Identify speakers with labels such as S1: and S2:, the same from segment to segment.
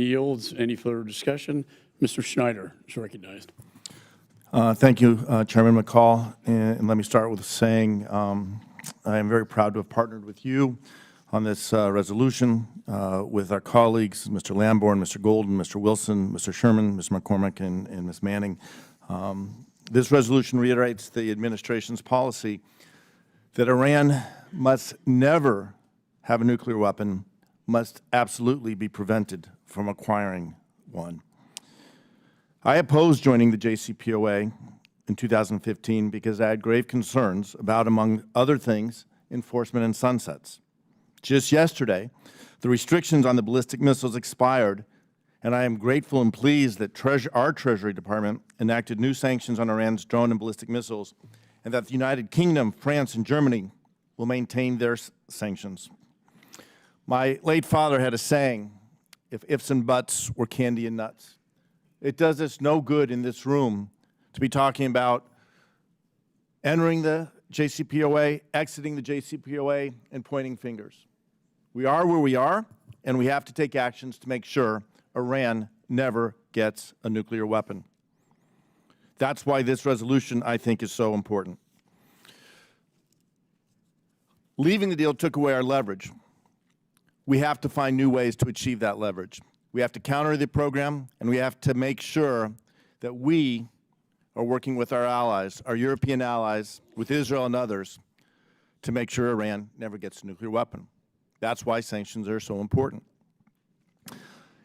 S1: yields. Any further discussion? Mr. Schneider is recognized.
S2: Thank you, Chairman McCall. And let me start with saying I am very proud to have partnered with you on this resolution with our colleagues, Mr. Lamborn, Mr. Golden, Mr. Wilson, Mr. Sherman, Ms. McCormick, and Ms. Manning. This resolution reiterates the administration's policy that Iran must never have a nuclear weapon, must absolutely be prevented from acquiring one. I opposed joining the JCPOA in 2015 because I had grave concerns about, among other things, enforcement and sunsets. Just yesterday, the restrictions on the ballistic missiles expired, and I am grateful and pleased that our Treasury Department enacted new sanctions on Iran's drone and ballistic missiles, and that the United Kingdom, France, and Germany will maintain their sanctions. My late father had a saying, if ifs and buts were candy and nuts. It does us no good in this room to be talking about entering the JCPOA, exiting the JCPOA, and pointing fingers. We are where we are, and we have to take actions to make sure Iran never gets a nuclear weapon. That's why this resolution, I think, is so important. Leaving the deal took away our leverage. We have to find new ways to achieve that leverage. We have to counter the program, and we have to make sure that we are working with our allies, our European allies, with Israel and others, to make sure Iran never gets a nuclear weapon. That's why sanctions are so important.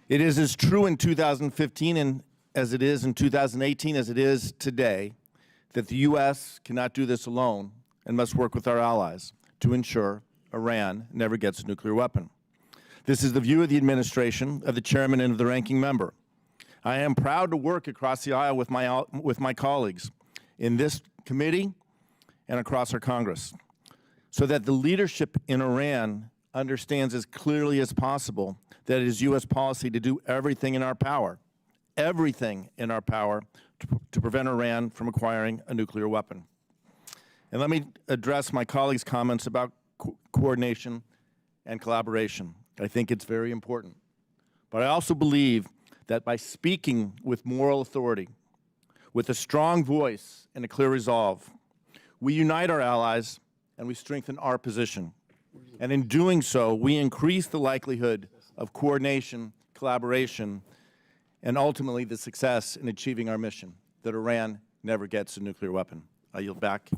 S2: It is as true in 2015 and as it is in 2018 as it is today that the U.S. cannot do this alone and must work with our allies to ensure Iran never gets a nuclear weapon. This is the view of the administration, of the chairman, and of the ranking member. I am proud to work across the aisle with my colleagues in this committee and across our Congress so that the leadership in Iran understands as clearly as possible that it is U.S. policy to do everything in our power to prevent Iran from acquiring a nuclear weapon. And let me address my colleagues' comments about coordination and collaboration. I think it's very important. But I also believe that by speaking with moral authority, with a strong voice and a clear resolve, we unite our allies and we strengthen our position. And in doing so, we increase the likelihood of coordination, collaboration, and ultimately the success in achieving our mission, that Iran never gets a nuclear weapon. I yield back.